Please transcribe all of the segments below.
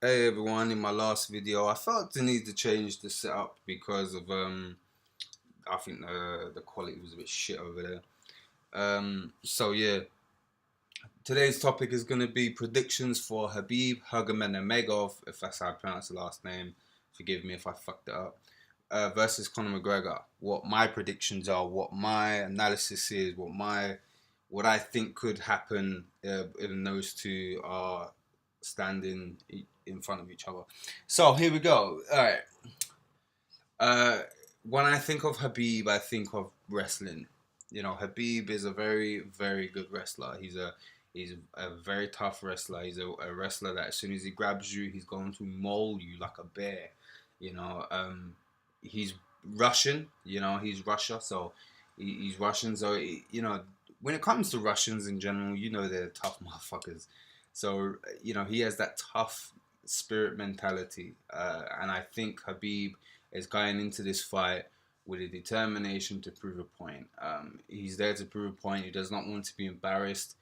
Hey everyone, in my last video I felt the need to change the setup because of I think the quality was a bit shit over there. So yeah, today's topic is gonna be predictions for Khabib Nurmagomedov, if that's how I pronounce the last name. Forgive me if I fucked it up. Versus Conor McGregor. What my predictions are, what my analysis is, what I think could happen if those two are standing in front of each other. So here we go. All right. Uh, when I think of Habib, I think of wrestling. You know, Habib is a very, very good wrestler. He's a very tough wrestler. He's a wrestler that as soon as he grabs you, he's going to maul you like a bear. You know, he's Russian. You know, he's Russia, so he's Russian. So you know, when it comes to Russians in general, you know they're tough motherfuckers. So you know he has that tough spirit mentality, and I think Habib is going into this fight with a determination to prove a point. He's there to prove a point. He does not want to be embarrassed.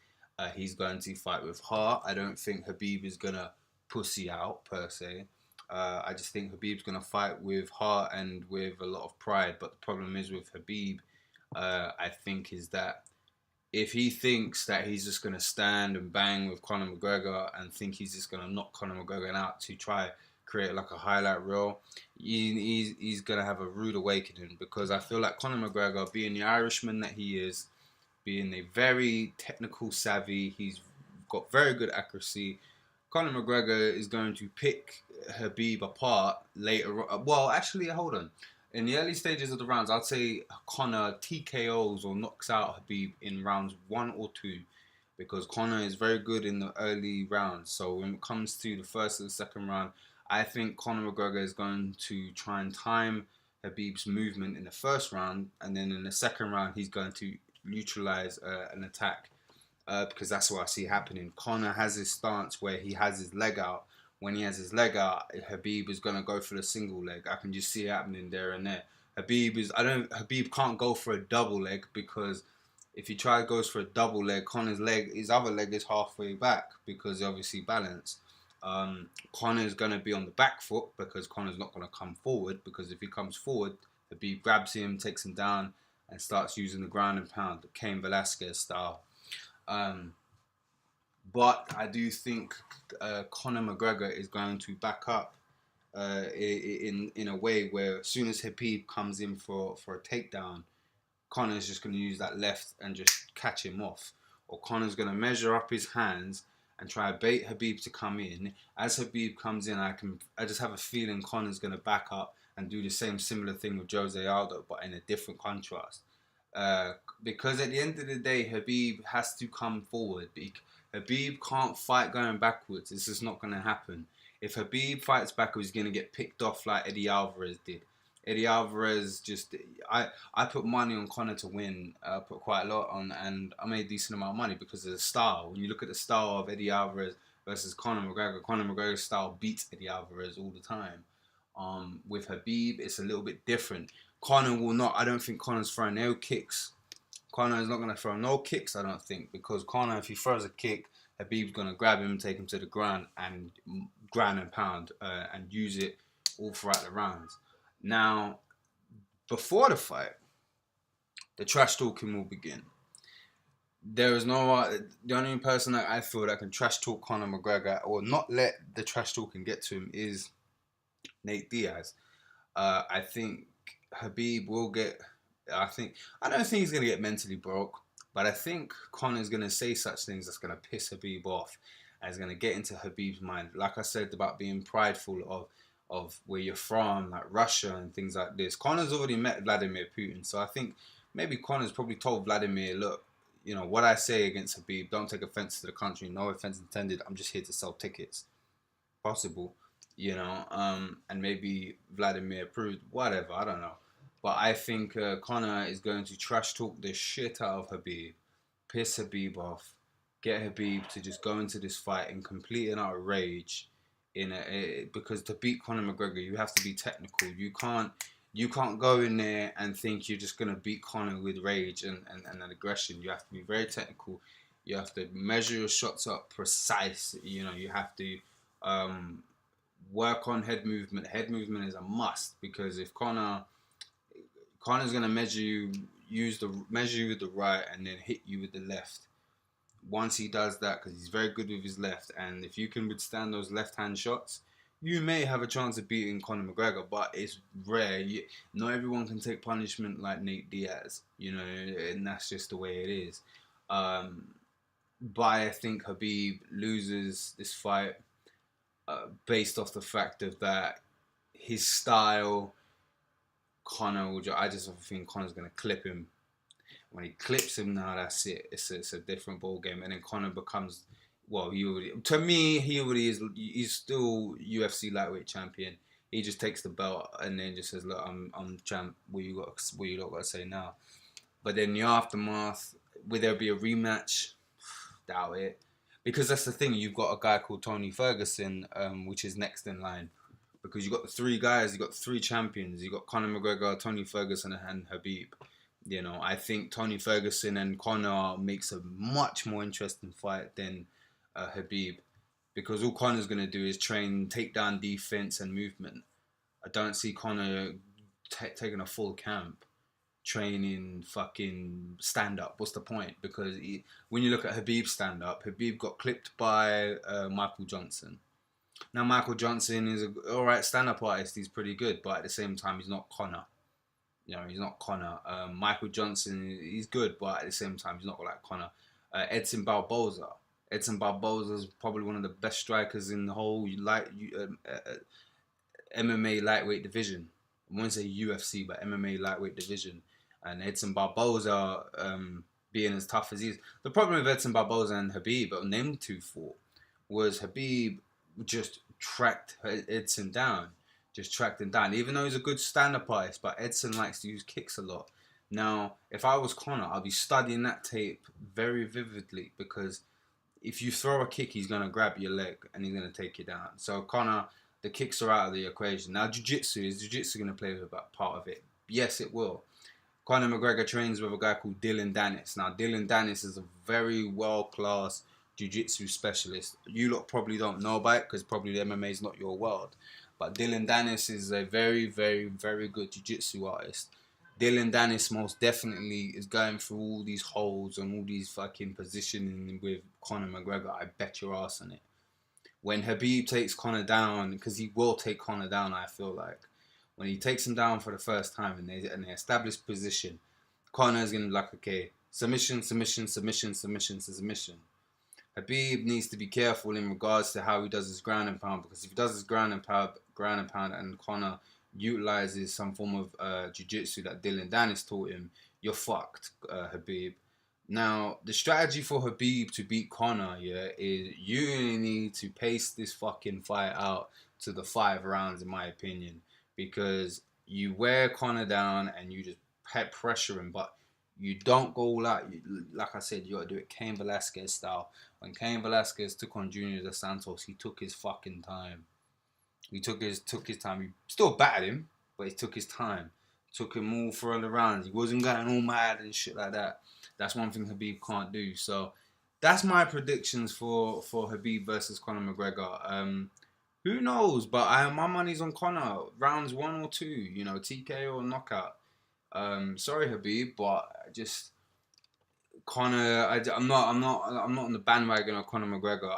He's going to fight with heart. I don't think Habib is gonna pussy out per se. I just think Habib's gonna fight with heart and with a lot of pride. But the problem is with Habib, I think is that if he thinks that he's just gonna stand and bang with Conor McGregor and think he's just gonna knock Conor McGregor out to try create like a highlight reel, he's gonna have a rude awakening because I feel like Conor McGregor, being the Irishman that he is, being a very technical savvy, he's got very good accuracy. Conor McGregor is going to pick Habib apart later on. Well, actually, hold on. In the early stages of the rounds, I'd say Conor TKOs or knocks out Habib in rounds 1 or 2 because Conor is very good in the early rounds. So when it comes to the first and the second round, I think Conor McGregor is going to try and time Habib's movement in the first round, and then in the second round, he's going to neutralize an attack because that's what I see happening. Conor has his stance where he has his leg out. When he has his leg out, Habib is gonna go for the single leg. I can just see it happening there and there. Habib can't go for a double leg because if he goes for a double leg, Conor's leg, his other leg is halfway back because obviously balance. Conor's gonna be on the back foot because Conor's not gonna come forward because if he comes forward, Habib grabs him, takes him down, and starts using the ground and pound, the Cain Velasquez style. Um, but I do think Conor McGregor is going to back up in a way where as soon as Habib comes in for a takedown, Conor's just going to use that left and just catch him off. Or Conor's going to measure up his hands and try to bait Habib to come in. As Habib comes in, I just have a feeling Conor's going to back up and do the same similar thing with Jose Aldo, but in a different contrast. Because at the end of the day, Habib has to come forward. Habib can't fight going backwards. This is not going to happen. If Habib fights backwards, he's going to get picked off like Eddie Alvarez did. Eddie Alvarez I put money on Conor to win. I put quite a lot on, and I made a decent amount of money because of the style. When you look at the style of Eddie Alvarez versus Conor McGregor's style beats Eddie Alvarez all the time. With Habib, it's a little bit different. Conor will not. I don't think Conor's throwing no kicks. Conor is not going to throw no kicks, I don't think, because Conor, if he throws a kick, Habib's going to grab him, take him to the ground, and ground and pound, and use it all throughout the rounds. Now, before the fight, the trash talking will begin. There is no the only person that I feel that can trash talk Conor McGregor or not let the trash talking get to him is Nate Diaz. I think Habib will get. I don't think he's gonna get mentally broke, but I think Conor's gonna say such things that's gonna piss Habib off, and is gonna get into Habib's mind. Like I said about being prideful of where you're from, like Russia and things like this. Conor's already met Vladimir Putin, so I think maybe Conor's probably told Vladimir, look, you know what I say against Habib, don't take offense to the country. No offense intended. I'm just here to sell tickets. Possible, you know, and maybe Vladimir approved, whatever, I don't know. But I think Conor is going to trash talk the shit out of Habib, piss Habib off, get Habib to just go into this fight in complete and utter rage. Because to beat Conor McGregor, you have to be technical. You can't go in there and think you're just gonna beat Conor with rage and aggression. You have to be very technical. You have to measure your shots up precise. You know, you have to work on head movement. Head movement is a must, because if Connor's gonna measure you with the right and then hit you with the left. Once he does that, because he's very good with his left, and if you can withstand those left-hand shots, you may have a chance of beating Conor McGregor, but it's rare. Not everyone can take punishment like Nate Diaz, and that's just the way it is. But I think Khabib loses this fight based off the fact of that his style. I just think Conor's going to clip him. When he clips him now, that's it. It's a different ball game, and then Conor becomes, well, he's still UFC lightweight champion. He just takes the belt and then just says, "Look, I'm champ. What you got to say now?" But then the aftermath, will there be a rematch? Doubt it, because that's the thing. You've got a guy called Tony Fergurson, which is next in line, because you got the three guys, you got three champions. You got Conor McGregor, Tony Ferguson, and Khabib. I think Tony Ferguson and Conor makes a much more interesting fight than Khabib, because all Conor's going to do is train takedown defense and movement. I don't see Conor taking a full camp training fucking stand-up. What's the point? Because when you look at Khabib's stand-up, Khabib got clipped by Michael Johnson. Now, Michael Johnson is an alright stand-up artist. He's pretty good, but at the same time, he's not Conor. He's not Conor. Michael Johnson, he's good, but at the same time, he's not like Conor. Edson Barboza. Edson Barboza is probably one of the best strikers in the whole MMA lightweight division. I won't say UFC, but MMA lightweight division. And Edson Barboza, being as tough as he is. The problem with Edson Barboza and Khabib, but them two fought, was Khabib just tracked Edson down. Even though he's a good stand-up artist, but Edson likes to use kicks a lot. Now, if I was Conor, I'd be studying that tape very vividly, because if you throw a kick, he's going to grab your leg and he's going to take you down. So Conor, the kicks are out of the equation. Now, is jiu-jitsu going to play with that part of it? Yes, it will. Conor McGregor trains with a guy called Dylan Dennis. Now, Dylan Dennis is a very world-class jiu-jitsu specialist. You lot probably don't know about it, because probably the MMA is not your world. But Dylan Dennis is a very, very, very good jiu-jitsu artist. Dylan Dennis most definitely is going through all these holes and all these fucking positioning with Conor McGregor. I bet your ass on it. When Khabib takes Conor down, because he will take Conor down, I feel like. When he takes him down for the first time and they establish position, Conor is going to be like, okay, submission. Khabib needs to be careful in regards to how he does his ground and pound, because if he does his ground and pound and Conor utilizes some form of jiu-jitsu that Dylan Dennis taught him, you're fucked, Khabib. Now, the strategy for Khabib to beat Conor, is you need to pace this fucking fight out to the 5 rounds, in my opinion, because you wear Conor down and you just pressure him, but you don't go all out. Like I said, you got to do it Cain Velasquez style. When Cain Velasquez took on Junior Dos Santos, he took his fucking time. He took his time. He still battered him, but he took his time. Took him all for all the rounds. He wasn't going all mad and shit like that. That's one thing Khabib can't do. So that's my predictions for Khabib versus Conor McGregor. Who knows? But my money's on Conor. Rounds 1 or 2. TKO or knockout. Sorry, Khabib, but Conor. I'm not on the bandwagon of Conor McGregor.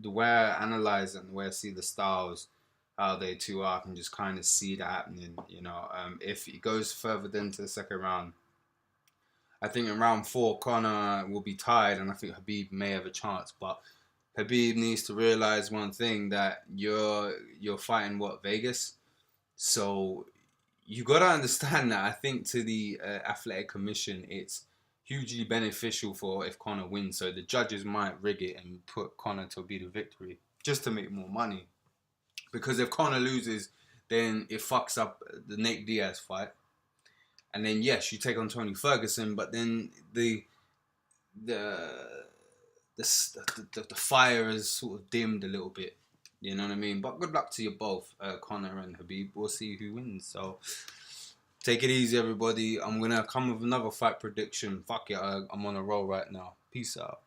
The way I analyze and the way I see the styles, how they two are, I can just kind of see that happening. If it goes further than to the second round, I think in round 4, Conor will be tired, and I think Khabib may have a chance. But Khabib needs to realize one thing, that you're fighting Vegas, so you got to understand that. I think to the athletic commission, it's hugely beneficial for if Conor wins. So the judges might rig it and put Conor to be the victory just to make more money. Because if Conor loses, then it fucks up the Nate Diaz fight. And then yes, you take on Tony Ferguson, but then the fire is sort of dimmed a little bit. You know what I mean? But good luck to you both, Conor and Khabib. We'll see who wins. So take it easy, everybody. I'm going to come with another fight prediction. Fuck it, I'm on a roll right now. Peace out.